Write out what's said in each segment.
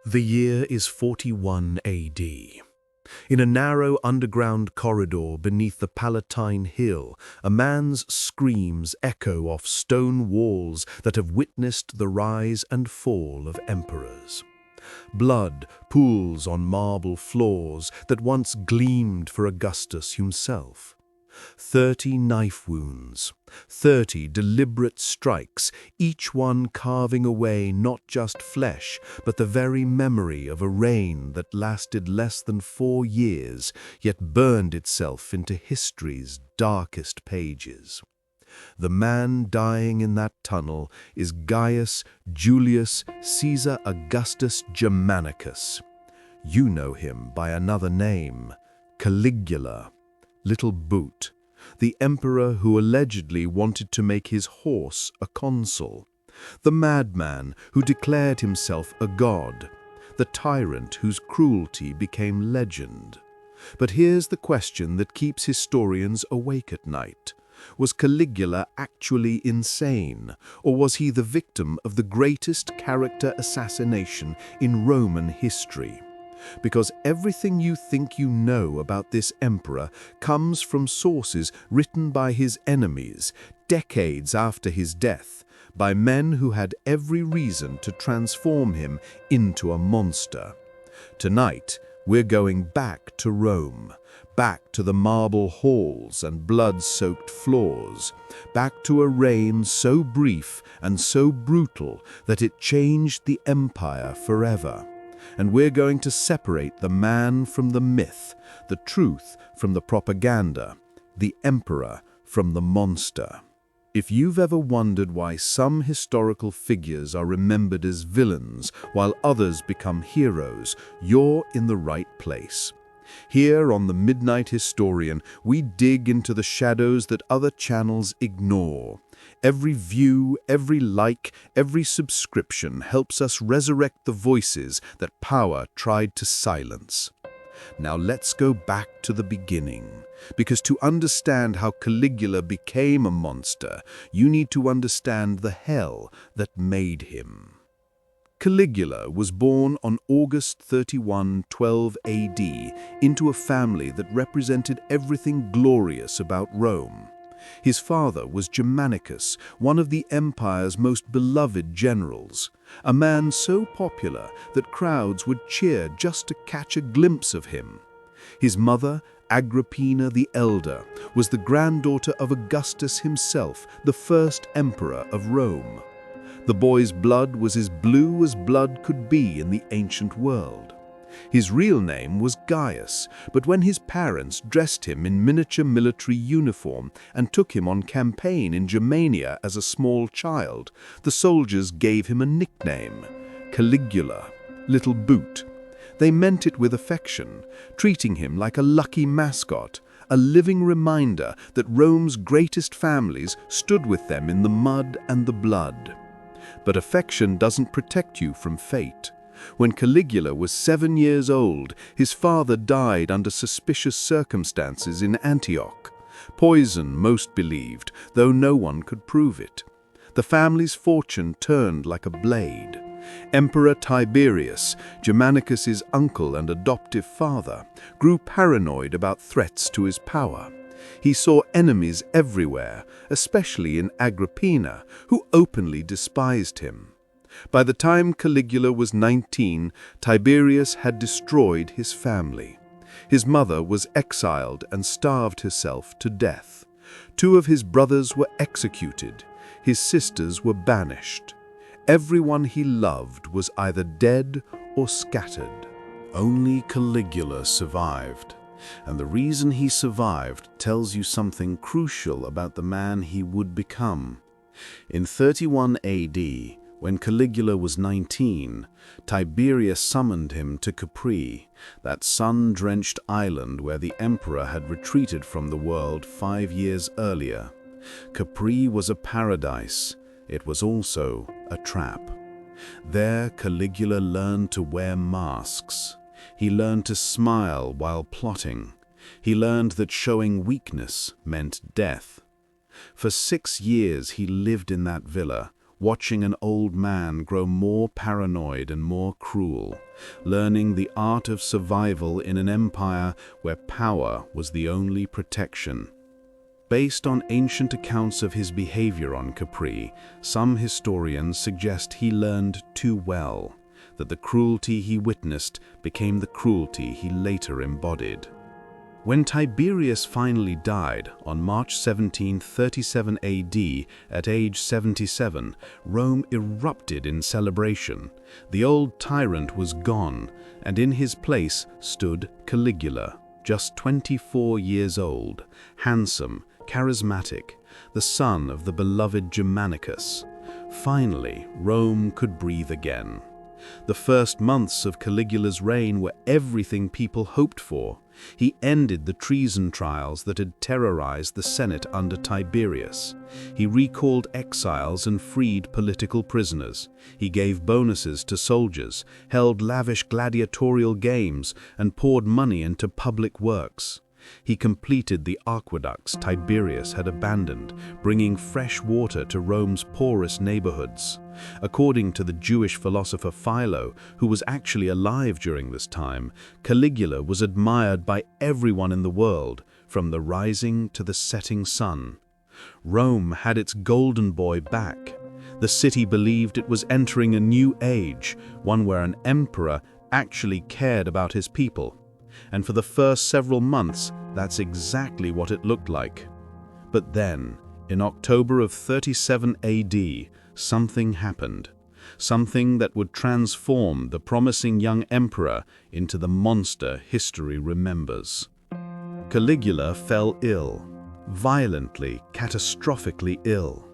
The year is 41 AD. In a narrow underground corridor beneath the Palatine Hill, a man's screams echo off stone walls that have witnessed the rise and fall of emperors. Blood pools on marble floors that once gleamed for Augustus himself. 30 knife wounds, 30 deliberate strikes, each one carving away not just flesh, but the very memory of a reign that lasted less than 4 years, yet burned itself into history's darkest pages. The man dying in that tunnel is Gaius Julius Caesar Augustus Germanicus. You know him by another name, Caligula, Little Boot, the emperor who allegedly wanted to make his horse a consul, the madman who declared himself a god, the tyrant whose cruelty became legend. But here's the question that keeps historians awake at night. Was Caligula actually insane, or was he the victim of the greatest character assassination in Roman history? Because everything you think you know about this emperor comes from sources written by his enemies decades after his death, by men who had every reason to transform him into a monster. Tonight, we're going back to Rome, back to the marble halls and blood-soaked floors, back to a reign so brief and so brutal that it changed the empire forever. And we're going to separate the man from the myth, the truth from the propaganda, the emperor from the monster. If you've ever wondered why some historical figures are remembered as villains while others become heroes, you're in the right place. Here on The Midnight Historian, we dig into the shadows that other channels ignore. Every view, every like, every subscription helps us resurrect the voices that power tried to silence. Now let's go back to the beginning, because to understand how Caligula became a monster, you need to understand the hell that made him. Caligula was born on August 31, 12 AD, into a family that represented everything glorious about Rome. His father was Germanicus, one of the empire's most beloved generals, a man so popular that crowds would cheer just to catch a glimpse of him. His mother, Agrippina the Elder, was the granddaughter of Augustus himself, the first emperor of Rome. The boy's blood was as blue as blood could be in the ancient world. His real name was Gaius, but when his parents dressed him in miniature military uniform and took him on campaign in Germania as a small child, the soldiers gave him a nickname, Caligula, Little Boot. They meant it with affection, treating him like a lucky mascot, a living reminder that Rome's greatest families stood with them in the mud and the blood. But affection doesn't protect you from fate. When Caligula was 7 years old, his father died under suspicious circumstances in Antioch. Poison, most believed, though no one could prove it. The family's fortune turned like a blade. Emperor Tiberius, Germanicus's uncle and adoptive father, grew paranoid about threats to his power. He saw enemies everywhere, especially in Agrippina, who openly despised him. By the time Caligula was 19, Tiberius had destroyed his family. His mother was exiled and starved herself to death. 2 of his brothers were executed. His sisters were banished. Everyone he loved was either dead or scattered. Only Caligula survived. And the reason he survived tells you something crucial about the man he would become. In 31 AD, when Caligula was 19, Tiberius summoned him to Capri, that sun-drenched island where the emperor had retreated from the world 5 years earlier. Capri was a paradise. It was also a trap. There, Caligula learned to wear masks. He learned to smile while plotting. He learned that showing weakness meant death. For 6 years he lived in that villa, watching an old man grow more paranoid and more cruel, learning the art of survival in an empire where power was the only protection. Based on ancient accounts of his behavior on Capri, some historians suggest he learned too well, that the cruelty he witnessed became the cruelty he later embodied. When Tiberius finally died on March 17, 37 AD, at age 77, Rome erupted in celebration. The old tyrant was gone, and in his place stood Caligula, just 24 years old, handsome, charismatic, the son of the beloved Germanicus. Finally, Rome could breathe again. The first months of Caligula's reign were everything people hoped for. He ended the treason trials that had terrorized the Senate under Tiberius. He recalled exiles and freed political prisoners. He gave bonuses to soldiers, held lavish gladiatorial games, and poured money into public works. He completed the aqueducts Tiberius had abandoned, bringing fresh water to Rome's poorest neighborhoods. According to the Jewish philosopher Philo, who was actually alive during this time, Caligula was admired by everyone in the world, from the rising to the setting sun. Rome had its golden boy back. The city believed it was entering a new age, one where an emperor actually cared about his people. And for the first several months, that's exactly what it looked like. But then, in October of 37 AD, something happened. Something that would transform the promising young emperor into the monster history remembers. Caligula fell ill, violently, catastrophically ill.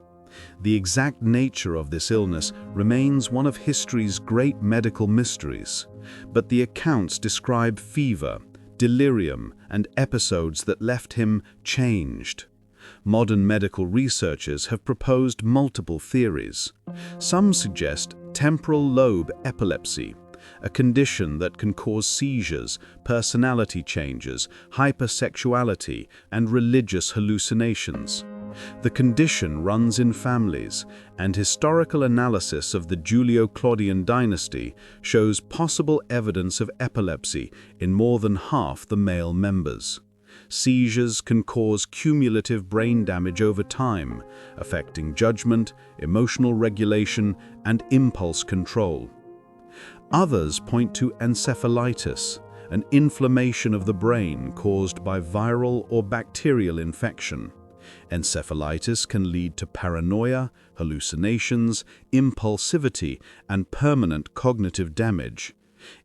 The exact nature of this illness remains one of history's great medical mysteries, but the accounts describe fever, delirium, and episodes that left him changed. Modern medical researchers have proposed multiple theories. Some suggest temporal lobe epilepsy, a condition that can cause seizures, personality changes, hypersexuality, and religious hallucinations. The condition runs in families, and historical analysis of the Julio-Claudian dynasty shows possible evidence of epilepsy in more than half the male members. Seizures can cause cumulative brain damage over time, affecting judgment, emotional regulation, and impulse control. Others point to encephalitis, an inflammation of the brain caused by viral or bacterial infection. Encephalitis can lead to paranoia, hallucinations, impulsivity, and permanent cognitive damage.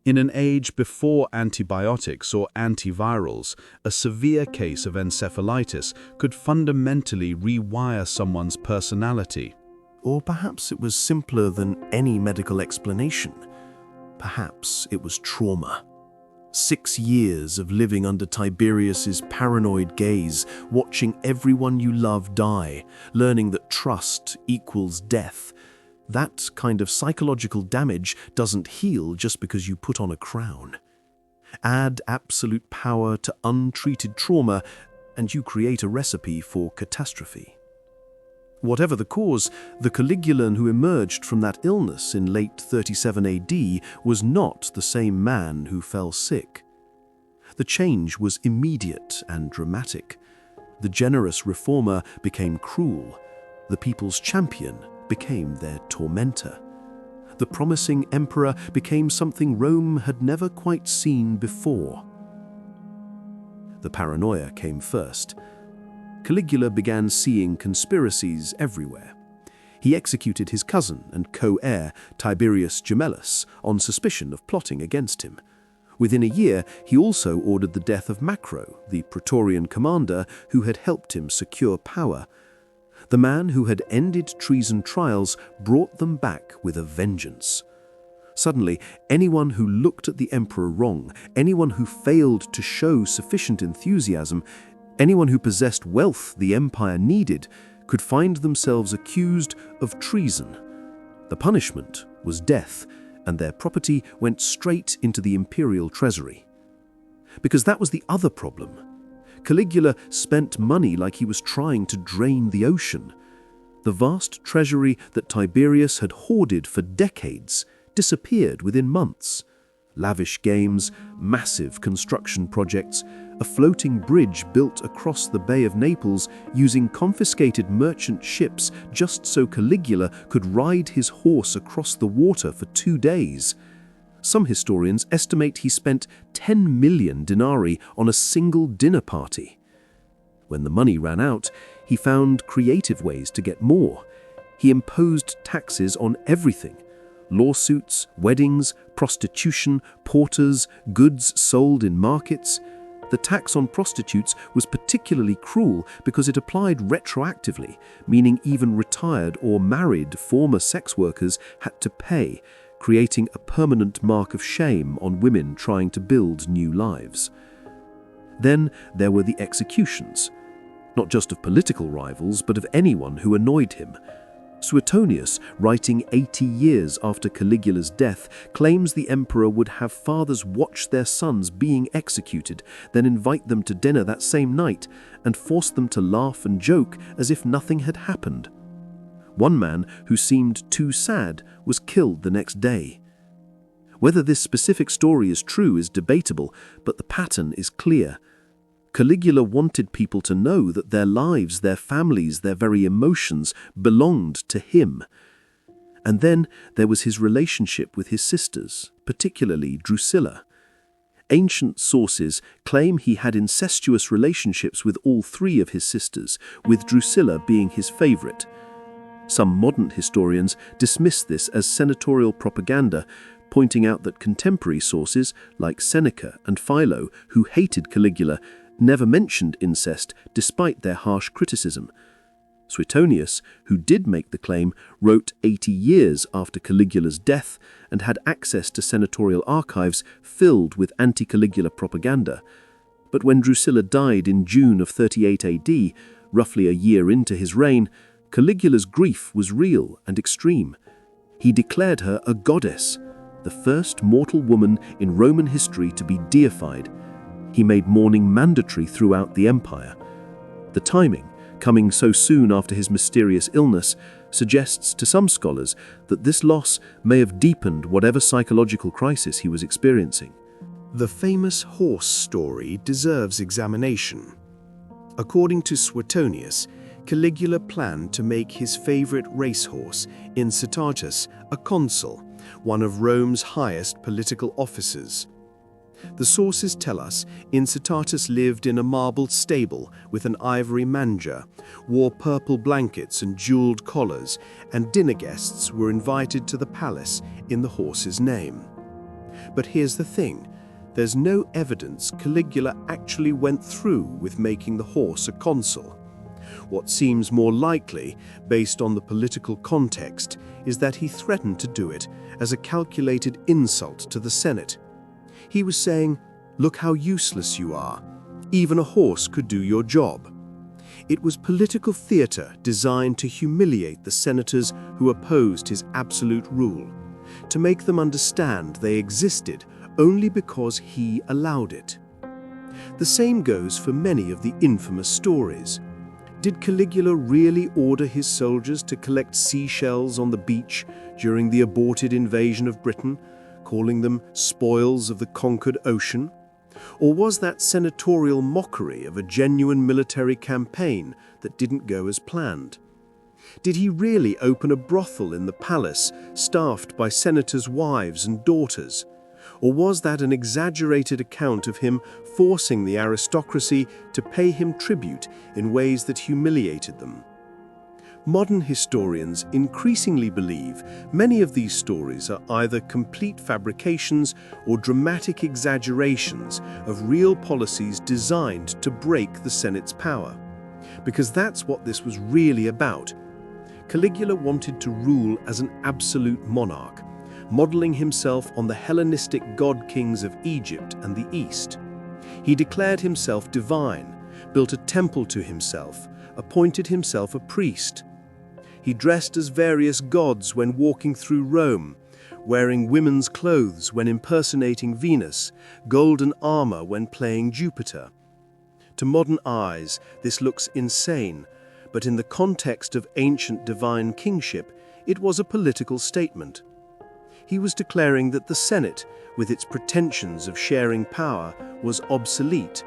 In an age before antibiotics or antivirals, a severe case of encephalitis could fundamentally rewire someone's personality. Or perhaps it was simpler than any medical explanation. Perhaps it was trauma. 6 years of living under Tiberius's paranoid gaze, watching everyone you love die, learning that trust equals death. That kind of psychological damage doesn't heal just because you put on a crown. Add absolute power to untreated trauma, and you create a recipe for catastrophe. Whatever the cause, the Caligulan who emerged from that illness in late 37 AD was not the same man who fell sick. The change was immediate and dramatic. The generous reformer became cruel. The people's champion became their tormentor. The promising emperor became something Rome had never quite seen before. The paranoia came first. Caligula began seeing conspiracies everywhere. He executed his cousin and co-heir, Tiberius Gemellus, on suspicion of plotting against him. Within a year, he also ordered the death of Macro, the Praetorian commander who had helped him secure power. The man who had ended treason trials brought them back with a vengeance. Suddenly, anyone who looked at the emperor wrong, anyone who failed to show sufficient enthusiasm, anyone who possessed wealth the empire needed, could find themselves accused of treason. The punishment was death, and their property went straight into the imperial treasury. Because that was the other problem. Caligula spent money like he was trying to drain the ocean. The vast treasury that Tiberius had hoarded for decades disappeared within months. Lavish games, massive construction projects, a floating bridge built across the Bay of Naples using confiscated merchant ships just so Caligula could ride his horse across the water for 2 days. Some historians estimate he spent 10 million denarii on a single dinner party. When the money ran out, he found creative ways to get more. He imposed taxes on everything: lawsuits, weddings, prostitution, porters, goods sold in markets. The tax on prostitutes was particularly cruel because it applied retroactively, meaning even retired or married former sex workers had to pay, creating a permanent mark of shame on women trying to build new lives. Then there were the executions, not just of political rivals, but of anyone who annoyed him. Suetonius, writing 80 years after Caligula's death, claims the emperor would have fathers watch their sons being executed, then invite them to dinner that same night, and force them to laugh and joke as if nothing had happened. One man, who seemed too sad, was killed the next day. Whether this specific story is true is debatable, but the pattern is clear. Caligula wanted people to know that their lives, their families, their very emotions belonged to him. And then there was his relationship with his sisters, particularly Drusilla. Ancient sources claim he had incestuous relationships with all 3 of his sisters, with Drusilla being his favorite. Some modern historians dismiss this as senatorial propaganda, pointing out that contemporary sources like Seneca and Philo, who hated Caligula, never mentioned incest despite their harsh criticism. Suetonius, who did make the claim, wrote 80 years after Caligula's death and had access to senatorial archives filled with anti-Caligula propaganda. But when Drusilla died in June of 38 AD, roughly a year into his reign, Caligula's grief was real and extreme. He declared her a goddess, the first mortal woman in Roman history to be deified. He made mourning mandatory throughout the empire. The timing, coming so soon after his mysterious illness, suggests to some scholars that this loss may have deepened whatever psychological crisis he was experiencing. The famous horse story deserves examination. According to Suetonius, Caligula planned to make his favorite racehorse, Encephalitis, a consul, one of Rome's highest political officers. The sources tell us Encephalitis lived in a marble stable with an ivory manger, wore purple blankets and jeweled collars, and dinner guests were invited to the palace in the horse's name. But here's the thing, there's no evidence Caligula actually went through with making the horse a consul. What seems more likely, based on the political context, is that he threatened to do it as a calculated insult to the Senate. He was saying, "Look how useless you are. Even a horse could do your job." It was political theater designed to humiliate the senators who opposed his absolute rule, to make them understand they existed only because he allowed it. The same goes for many of the infamous stories. Did Caligula really order his soldiers to collect seashells on the beach during the aborted invasion of Britain, calling them spoils of the conquered ocean? Or was that senatorial mockery of a genuine military campaign that didn't go as planned? Did he really open a brothel in the palace, staffed by senators' wives and daughters? Or was that an exaggerated account of him forcing the aristocracy to pay him tribute in ways that humiliated them? Modern historians increasingly believe many of these stories are either complete fabrications or dramatic exaggerations of real policies designed to break the Senate's power. Because that's what this was really about. Caligula wanted to rule as an absolute monarch, modeling himself on the Hellenistic god-kings of Egypt and the East. He declared himself divine, built a temple to himself, appointed himself a priest. He dressed as various gods when walking through Rome, wearing women's clothes when impersonating Venus, golden armor when playing Jupiter. To modern eyes, this looks insane, but in the context of ancient divine kingship, it was a political statement. He was declaring that the Senate, with its pretensions of sharing power, was obsolete,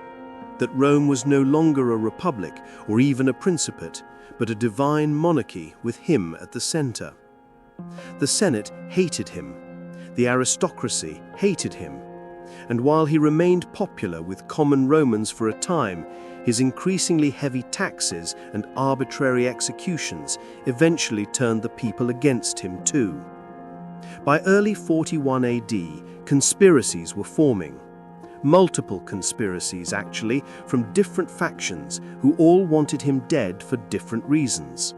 that Rome was no longer a republic or even a principate, but a divine monarchy with him at the center. The Senate hated him. The aristocracy hated him. And while he remained popular with common Romans for a time, his increasingly heavy taxes and arbitrary executions eventually turned the people against him too. By early 41 AD, conspiracies were forming. Multiple conspiracies, actually, from different factions who all wanted him dead for different reasons.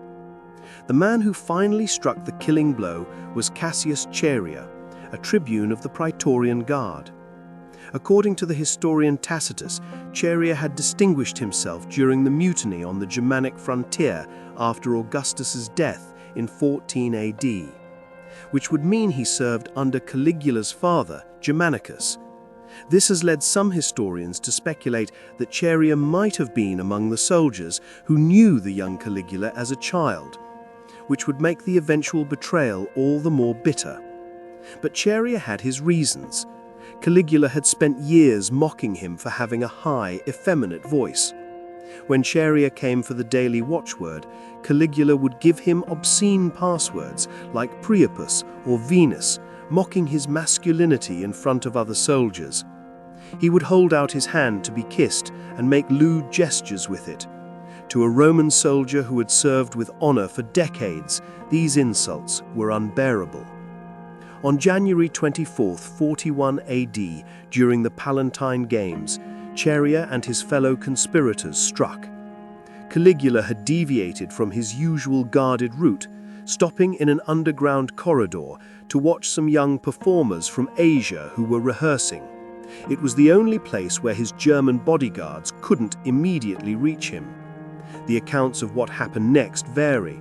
The man who finally struck the killing blow was Cassius Chaerea, a tribune of the Praetorian Guard. According to the historian Tacitus, Chaerea had distinguished himself during the mutiny on the Germanic frontier after Augustus's death in 14 AD, which would mean he served under Caligula's father, Germanicus. This has led some historians to speculate that Chaerea might have been among the soldiers who knew the young Caligula as a child, which would make the eventual betrayal all the more bitter. But Chaerea had his reasons. Caligula had spent years mocking him for having a high, effeminate voice. When Chaerea came for the daily watchword, Caligula would give him obscene passwords like Priapus or Venus, mocking his masculinity in front of other soldiers. He would hold out his hand to be kissed and make lewd gestures with it. To a Roman soldier who had served with honor for decades, these insults were unbearable. On January 24, 41 AD, during the Palatine Games, Chaerea and his fellow conspirators struck. Caligula had deviated from his usual guarded route, stopping in an underground corridor to watch some young performers from Asia who were rehearsing. It was the only place where his German bodyguards couldn't immediately reach him. The accounts of what happened next vary.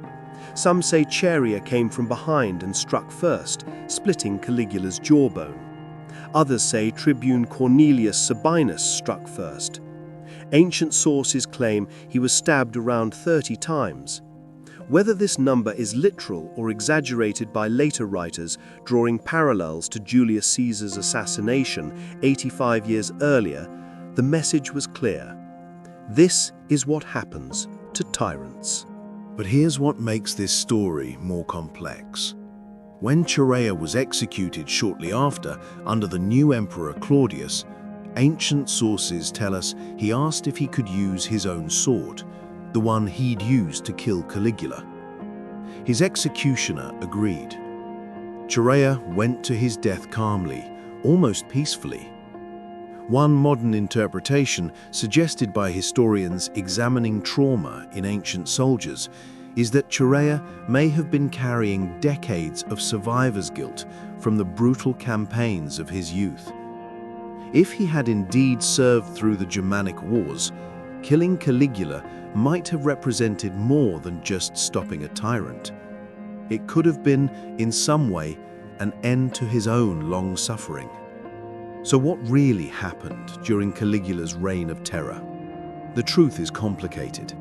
Some say Chaerea came from behind and struck first, splitting Caligula's jawbone. Others say Tribune Cornelius Sabinus struck first. Ancient sources claim he was stabbed around 30 times. Whether this number is literal or exaggerated by later writers drawing parallels to Julius Caesar's assassination 85 years earlier, the message was clear. This is what happens to tyrants. But here's what makes this story more complex. When Chaerea was executed shortly after, under the new emperor Claudius, ancient sources tell us he asked if he could use his own sword, the one he'd used to kill Caligula. His executioner agreed. Chaerea went to his death calmly, almost peacefully. One modern interpretation, suggested by historians examining trauma in ancient soldiers, is that Chaerea may have been carrying decades of survivor's guilt from the brutal campaigns of his youth. If he had indeed served through the Germanic wars, killing Caligula might have represented more than just stopping a tyrant. It could have been, in some way, an end to his own long suffering. So what really happened during Caligula's reign of terror? The truth is complicated.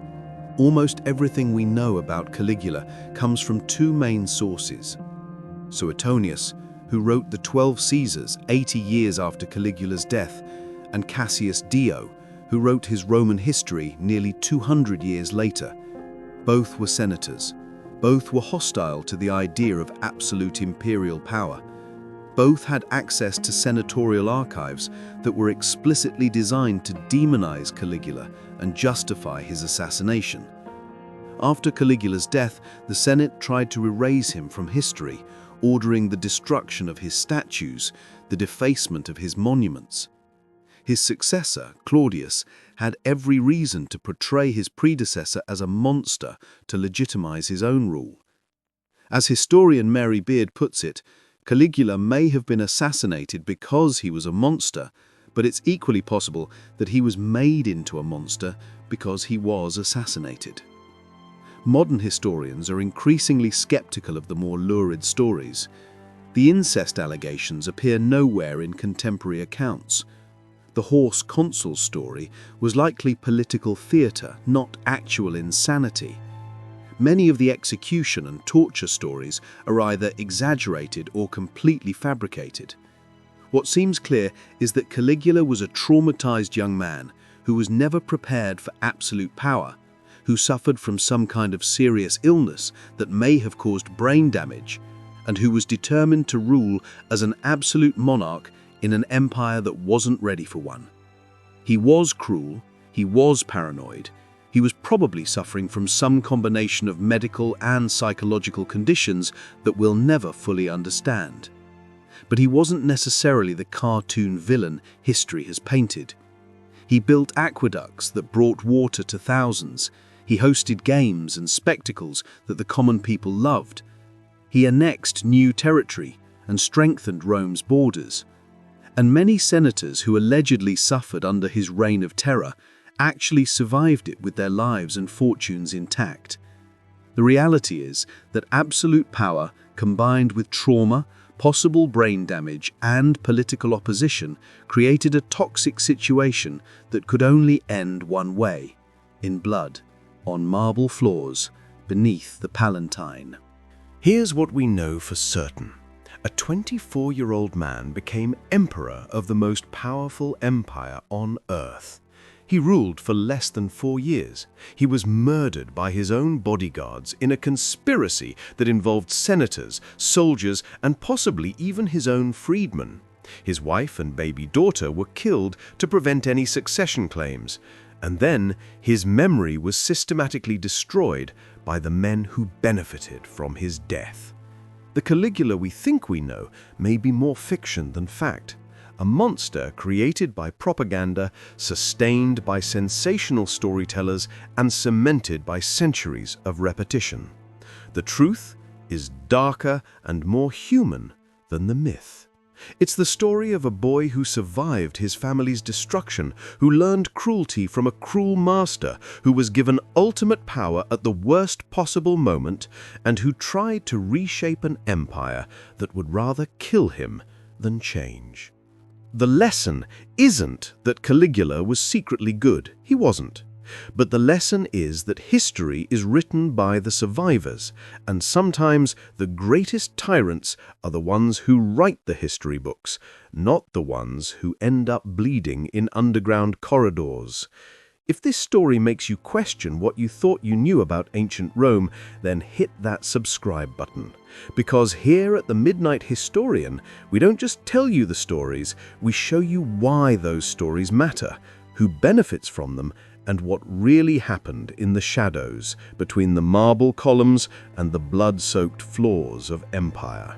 Almost everything we know about Caligula comes from two main sources. Suetonius, who wrote the 12 Caesars 80 years after Caligula's death, and Cassius Dio, who wrote his Roman history nearly 200 years later. Both were senators. Both were hostile to the idea of absolute imperial power. Both had access to senatorial archives that were explicitly designed to demonize Caligula and justify his assassination. After Caligula's death, the Senate tried to erase him from history, ordering the destruction of his statues, the defacement of his monuments. His successor, Claudius, had every reason to portray his predecessor as a monster to legitimize his own rule. As historian Mary Beard puts it, Caligula may have been assassinated because he was a monster, but it's equally possible that he was made into a monster because he was assassinated. Modern historians are increasingly skeptical of the more lurid stories. The incest allegations appear nowhere in contemporary accounts. The horse consul story was likely political theatre, not actual insanity. Many of the execution and torture stories are either exaggerated or completely fabricated. What seems clear is that Caligula was a traumatized young man who was never prepared for absolute power, who suffered from some kind of serious illness that may have caused brain damage, and who was determined to rule as an absolute monarch in an empire that wasn't ready for one. He was cruel, he was paranoid, he was probably suffering from some combination of medical and psychological conditions that we'll never fully understand. But he wasn't necessarily the cartoon villain history has painted. He built aqueducts that brought water to thousands. He hosted games and spectacles that the common people loved. He annexed new territory and strengthened Rome's borders. And many senators who allegedly suffered under his reign of terror actually survived it with their lives and fortunes intact. The reality is that absolute power, combined with trauma, possible brain damage, and political opposition, created a toxic situation that could only end one way: in blood, on marble floors, beneath the Palatine. Here's what we know for certain. A 24-year-old man became emperor of the most powerful empire on earth. He ruled for less than 4 years. He was murdered by his own bodyguards in a conspiracy that involved senators, soldiers, and possibly even his own freedmen. His wife and baby daughter were killed to prevent any succession claims. And then his memory was systematically destroyed by the men who benefited from his death. The Caligula we think we know may be more fiction than fact. A monster created by propaganda, sustained by sensational storytellers, and cemented by centuries of repetition. The truth is darker and more human than the myth. It's the story of a boy who survived his family's destruction, who learned cruelty from a cruel master, who was given ultimate power at the worst possible moment, and who tried to reshape an empire that would rather kill him than change. The lesson isn't that Caligula was secretly good. He wasn't. But the lesson is that history is written by the survivors, and sometimes the greatest tyrants are the ones who write the history books, not the ones who end up bleeding in underground corridors. If this story makes you question what you thought you knew about ancient Rome, then hit that subscribe button. Because here at the Midnight Historian, we don't just tell you the stories, we show you why those stories matter, who benefits from them, and what really happened in the shadows between the marble columns and the blood-soaked floors of empire.